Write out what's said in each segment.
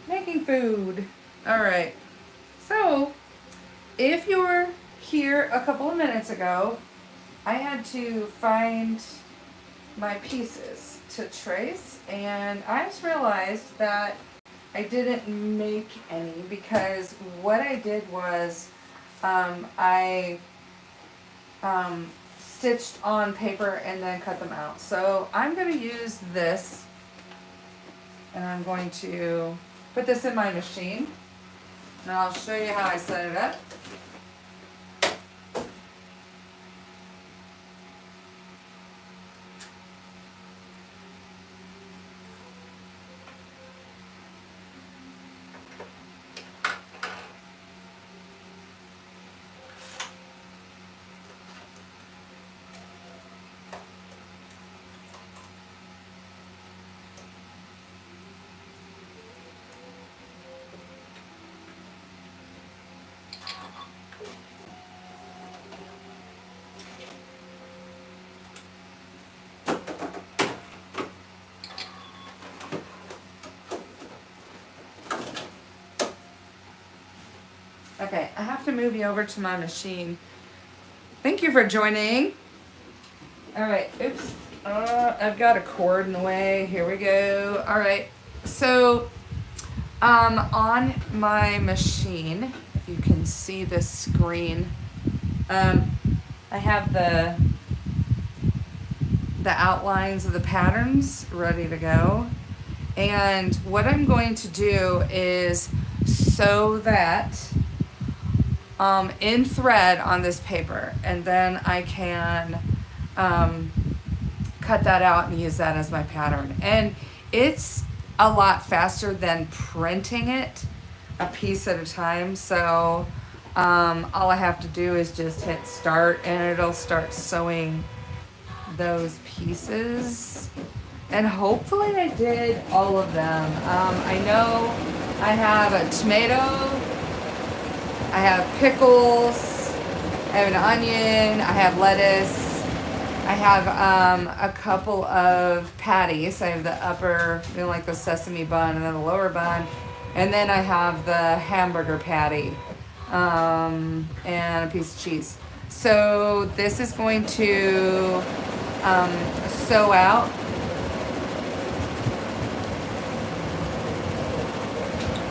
Making food. All right. So, if you were here a couple of minutes ago, I had to find my pieces to trace, and I just realized that I didn't make any because what I did was I stitched on paper and then cut them out. So I'm going to use this, and I'm going to put this in my machine, and I'll show you how I set it up. Okay, I have to move you over to my machine. Thank you for joining. All right, oops. I've got a cord in the way. Here we go. All right, so on my machine, if you can see this screen, I have the outlines of the patterns ready to go. And what I'm going to do is sew that in thread on this paper, and then I can cut that out and use that as my pattern. And it's a lot faster than printing it a piece at a time. So all I have to do is just hit start, and it'll start sewing those pieces. And hopefully I did all of them. I know I have a tomato, I have pickles, I have an onion, I have lettuce, I have a couple of patties. I have the upper, like the sesame bun, and then the lower bun. And then I have the hamburger patty and a piece of cheese. So this is going to sew out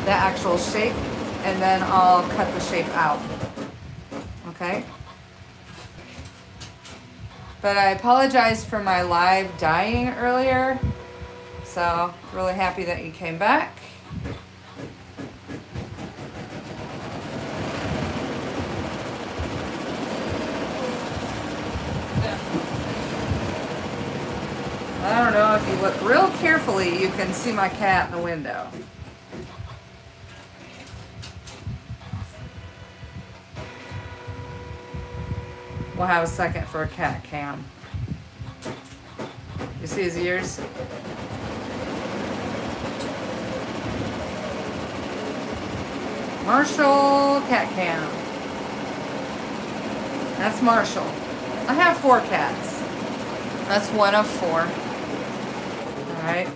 the actual shape, and then I'll cut the shape out. Okay? But I apologize for my live dying earlier. So, really happy that you came back. I don't know if you look real carefully, you can see my cat in the window. We'll have a second for a cat cam. You see his ears? Marshall cat cam. That's Marshall. I have 4 cats. That's one of 4. Alright.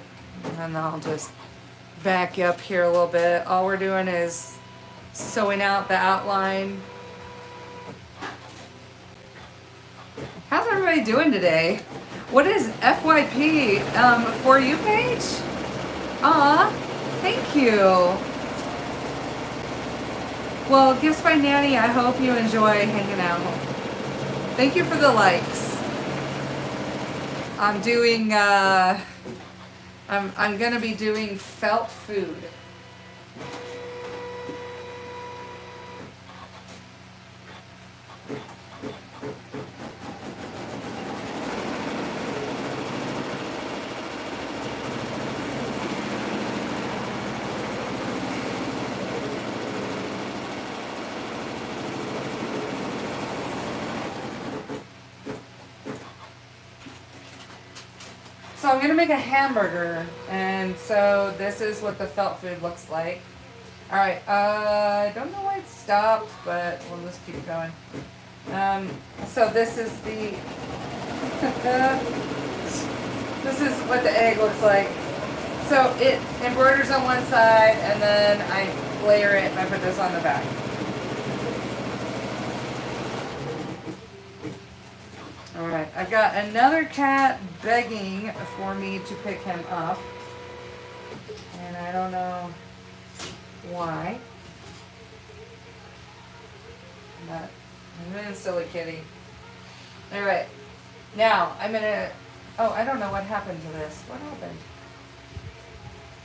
And then I'll just back you up here a little bit. All we're doing is sewing out the outline. How's everybody doing today? What is FYP for you page? Aw, thank you. Well, Gifts by Nanny, I hope you enjoy hanging out. Thank you for the likes. I'm doing, I'm gonna be doing felt food. So I'm gonna make a hamburger, and so this is what the felt food looks like. All right, I don't know why it stopped, but we'll just keep going. So this is the, this is what the egg looks like. So it embroiders on one side, and then I layer it, and I put this on the back. All right, I've got another cat begging for me to pick him up, and I don't know why. But I'm a silly kitty. All right, now I'm gonna. Oh, I don't know what happened to this. What happened?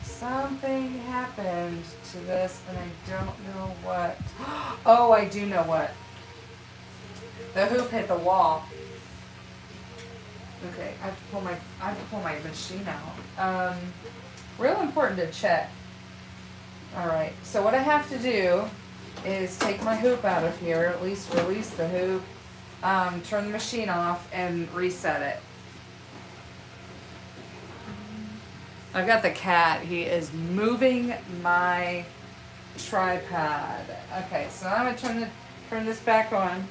Something happened to this, and I don't know what. Oh, I do know what. The hoop hit the wall. Okay, I have to pull my machine out. Real important to check. All right, so what I have to do is take my hoop out of here, at least release the hoop, turn the machine off, and reset it. I've got the cat. He is moving my tripod. Okay, so I'm gonna turn this back on.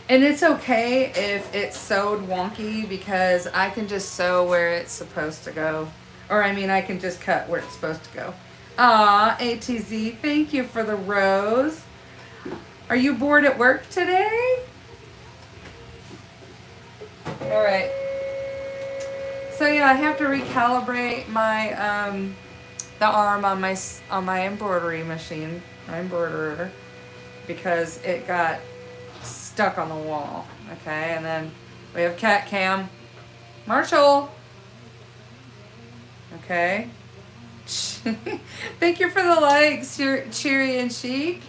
And it's okay if it's sewed wonky because I can just sew where it's supposed to go. Or I mean, I can just cut where it's supposed to go. Aw, ATZ, thank you for the rose. Are you bored at work today? All right. So yeah, I have to recalibrate my the arm on my embroidery machine, my embroiderer, because it got stuck on the wall. Okay, and then we have cat cam. Marshall. Okay. Thank you for the likes, Cheery and Chic.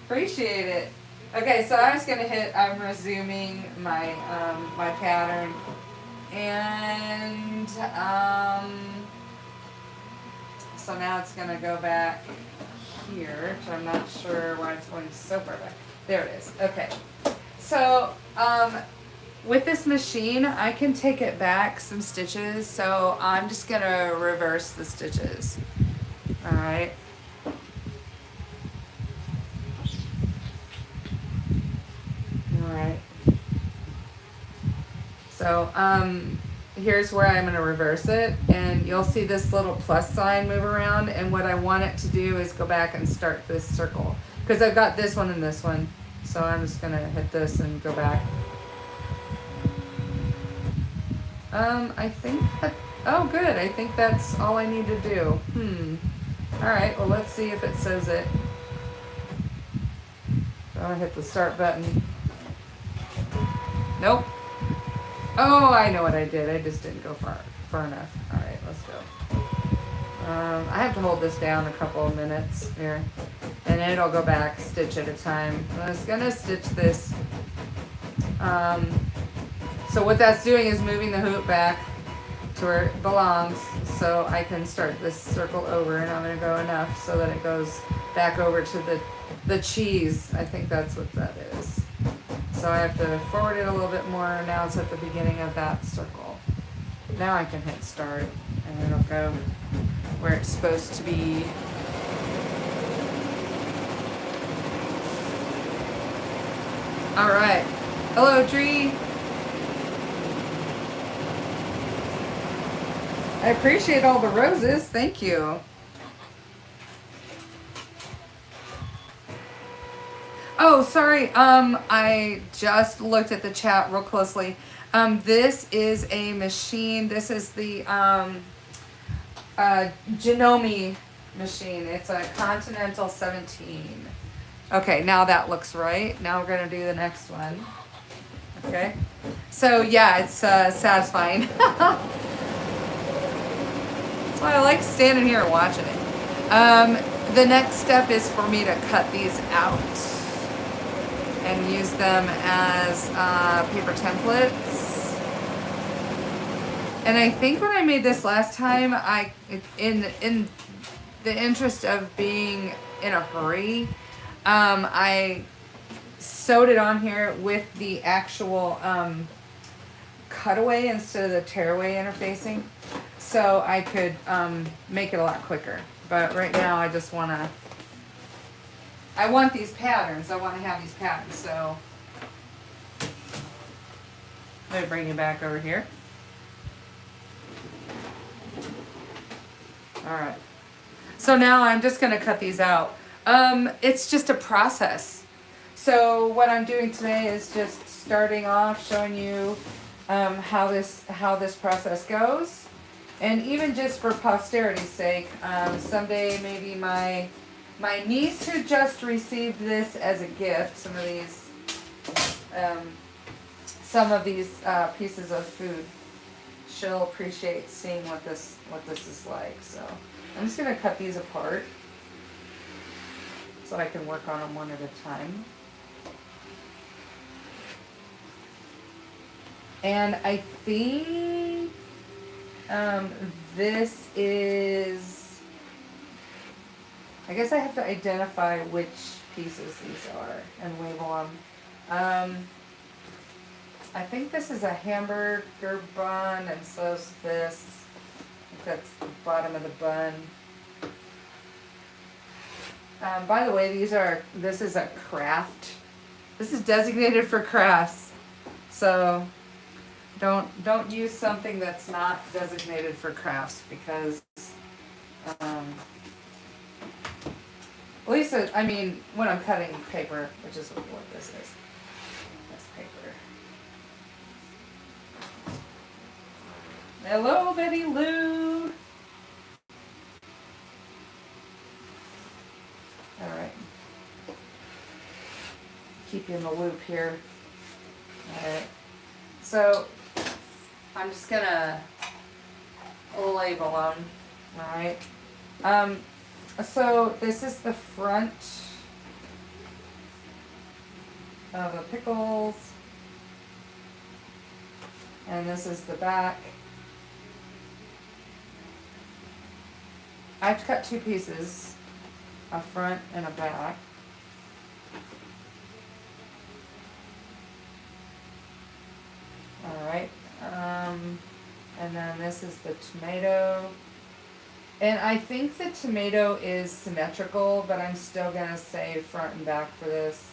Appreciate it. Okay, so I'm resuming my my pattern. And so now it's gonna go back here, which I'm not sure why it's going so far back. There it is. Okay. So with this machine, I can take it back some stitches. So I'm just gonna reverse the stitches. All right. All right. So here's where I'm going to reverse it, and you'll see this little plus sign move around, and what I want it to do is go back and start this circle, because I've got this one and this one, so I'm just going to hit this and go back. I think that, oh good, I think that's all I need to do. Alright, well let's see if it says it. So I'll hit the start button. Nope. Oh, I know what I did. I just didn't go far enough. All right, let's go. I have to hold this down a couple of minutes here, and then it'll go back stitch at a time. I was gonna stitch this. So what that's doing is moving the hoop back to where it belongs, so I can start this circle over, and I'm gonna go enough so that it goes back over to the cheese. I think that's what that is. So I have to forward it a little bit more. Now it's at the beginning of that circle. Now I can hit start, and it'll go where it's supposed to be. All right. Hello, Tree. I appreciate all the roses. Thank you. Oh, sorry. I just looked at the chat real closely. This is a machine. This is the Janome machine. It's a Continental 17. Okay, now that looks right. Now we're gonna do the next one. Okay. So yeah, it's satisfying. That's why I like standing here and watching it. The next step is for me to cut these out and use them as paper templates. And I think when I made this last time, in the interest of being in a hurry, I sewed it on here with the actual cutaway instead of the tearaway interfacing, so I could make it a lot quicker. But right now I just I want these patterns. I want to have these patterns. So let me bring you back over here. All right. So now I'm just going to cut these out. It's just a process. So what I'm doing today is just starting off showing you how this process goes, and even just for posterity's sake, someday maybe my niece who just received this as a gift, um, some of these pieces of food, she'll appreciate seeing what this is like. So I'm just gonna cut these apart so I can work on them one at a time. And I think this is, I guess I have to identify which pieces these are and label them. I think this is a hamburger bun, and so is this. I think that's the bottom of the bun. By the way, this is a craft. This is designated for crafts. So don't use something that's not designated for crafts, because at least I mean when I'm cutting paper, which is what this is. This paper. Hello, Betty Lou. All right. Keep you in the loop here. All right. So I'm just gonna label them. All right. So this is the front of the pickles, and this is the back. I have to cut two pieces, a front and a back. All right, and then this is the tomato. And I think the tomato is symmetrical, but I'm still gonna say front and back for this.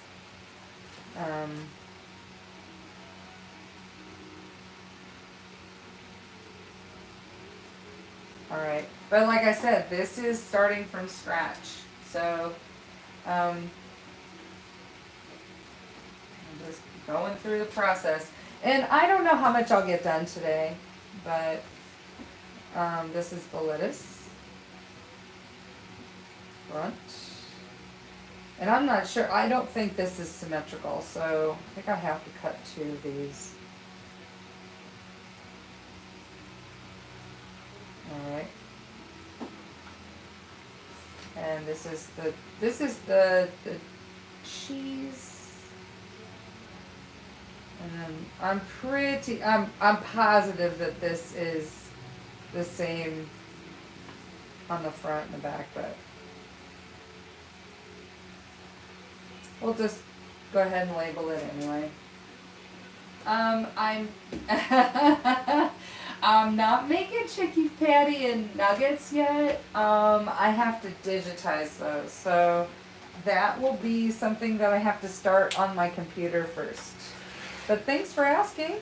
All right, but like I said, this is starting from scratch, so I'm just going through the process. And I don't know how much I'll get done today, but this is the lettuce front. And I'm not sure, I don't think this is symmetrical, so I think I have to cut two of these. Alright. And this is the cheese. And then I'm positive that this is the same on the front and the back, but we'll just go ahead and label it anyway. I'm not making chicken patty and nuggets yet. I have to digitize those, so that will be something that I have to start on my computer first. But thanks for asking.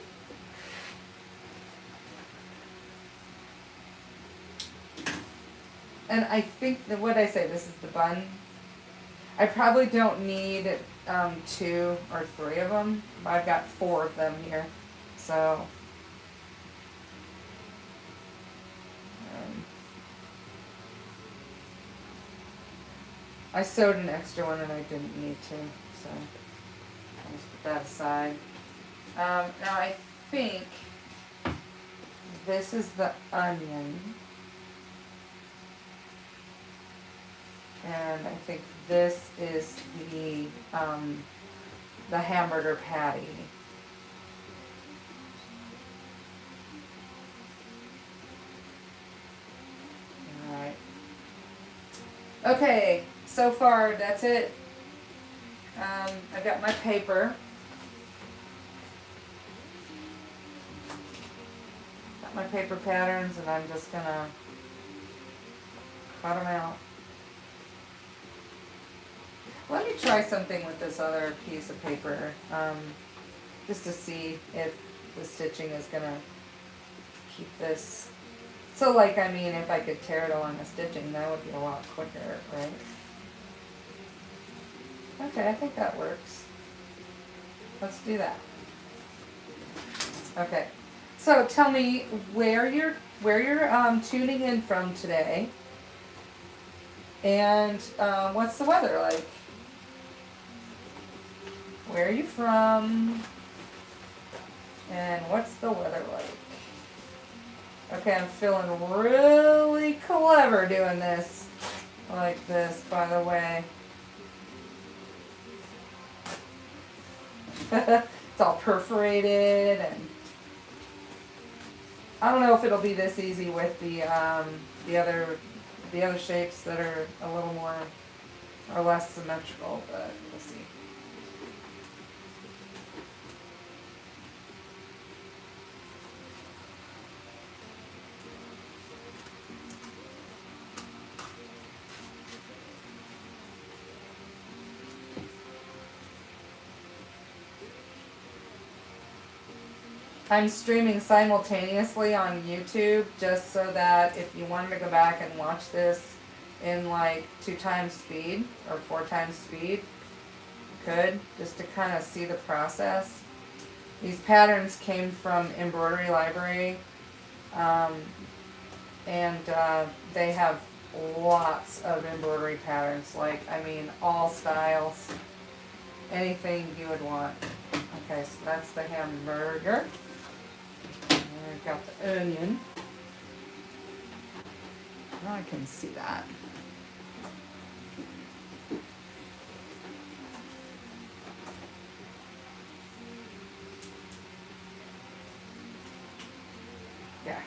And I think that what I say, this is the bun. I probably don't need 2 or 3 of them. I've got 4 of them here, so. I sewed an extra one and I didn't need to, so I'll just put that aside. Now I think this is the onion, and I think this is the hamburger patty. All right. Okay. So far, that's it. I've got my paper. Got my paper patterns, and I'm just gonna cut them out. Let me try something with this other piece of paper, just to see if the stitching is gonna keep this So like, I mean, if I could tear it along the stitching, that would be a lot quicker, right? Okay, I think that works. Let's do that. Okay. So tell me where you're tuning in from today, and what's the weather like? Where are you from? And what's the weather like? Okay, I'm feeling really clever doing this like this, by the way. It's all perforated, and I don't know if it'll be this easy with the other shapes that are a little more or less symmetrical, but we'll see. I'm streaming simultaneously on YouTube just so that if you wanted to go back and watch this in like 2 times speed or 4 times speed, you could, just to kind of see the process. These patterns came from Embroidery Library, and they have lots of embroidery patterns, like, I mean, all styles, anything you would want. Okay, so that's the hamburger. I've got the onion. Now I can see that. Yeah.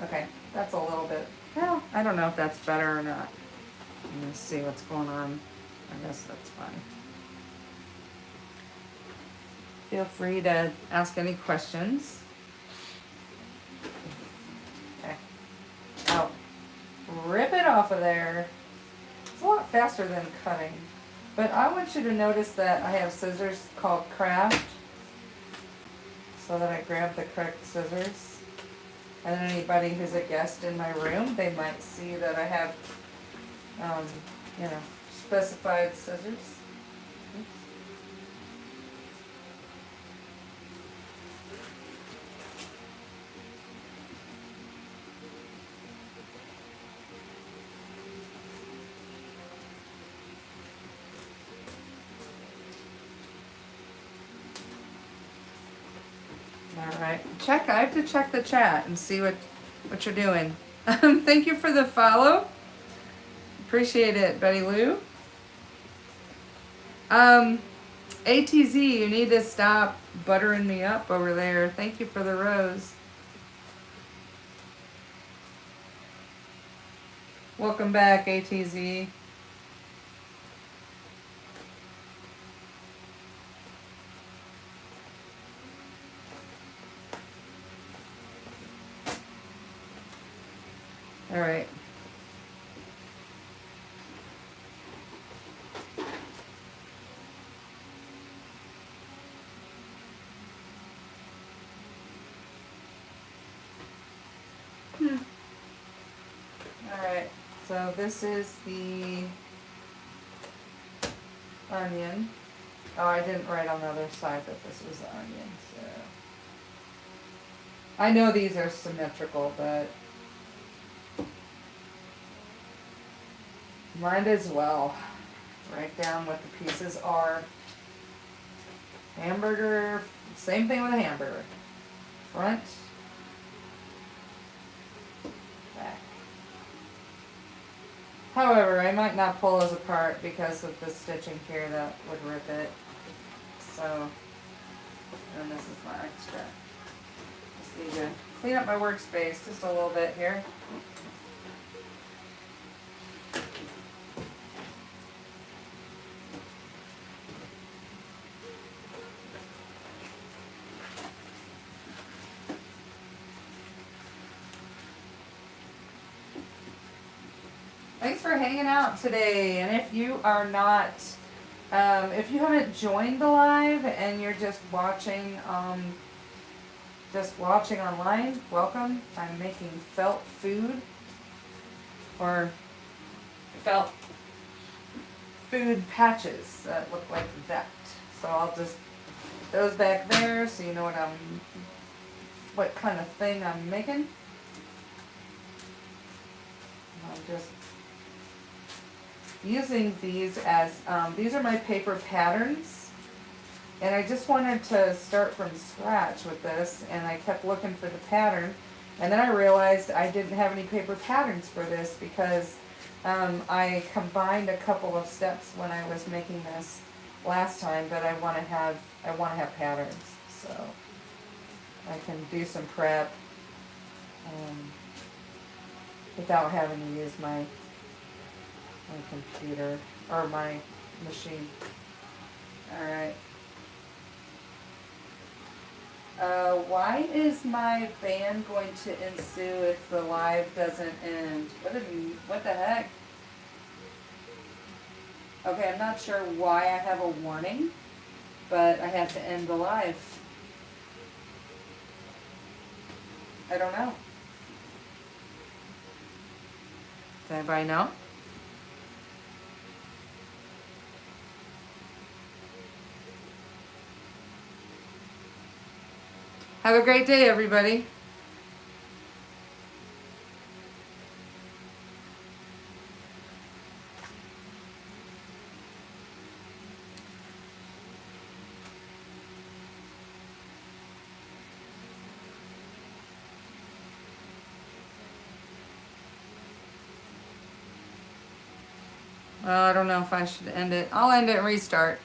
Okay, that's a little bit, well, I don't know if that's better or not. Let me see what's going on. I guess that's fine. Feel free to ask any questions. Okay. Oh, rip it off of there. It's a lot faster than cutting. But I want you to notice that I have scissors called Craft, so that I grab the correct scissors. And then anybody who's a guest in my room, they might see that I have, you know, specified scissors. Oops. All right, I have to check the chat and see what you're doing. Thank you for the follow. Appreciate it, Betty Lou. ATZ, you need to stop buttering me up over there. Thank you for the rose. Welcome back, ATZ. All right. All right. So this is the onion. Oh, I didn't write on the other side that this was the onion. So I know these are symmetrical, but might as well write down what the pieces are. Hamburger, same thing with a hamburger. Front, back. However, I might not pull those apart because of the stitching here that would rip it. So, and this is my extra. Just need to clean up my workspace just a little bit here. Thanks for hanging out today. And if you are not, if you haven't joined the live and you're just watching just watching online, welcome. I'm making felt food, or felt food patches that look like that. So I'll just, those back there so you know what kind of thing I'm making. I'm just using these as, these are my paper patterns. And I just wanted to start from scratch with this, and I kept looking for the pattern. And then I realized I didn't have any paper patterns for this because I combined a couple of steps when I was making this last time, but I want to have patterns, so I can do some prep without having to use my computer or my machine. All right. Why is my ban going to ensue if the live doesn't end? What the heck? Okay, I'm not sure why I have a warning, but I have to end the live. I don't know. Does anybody know? Have a great day, everybody. Well, I don't know if I should end it. I'll end it and restart.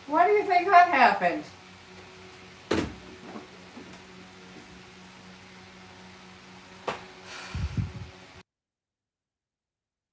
Why do you think that happened?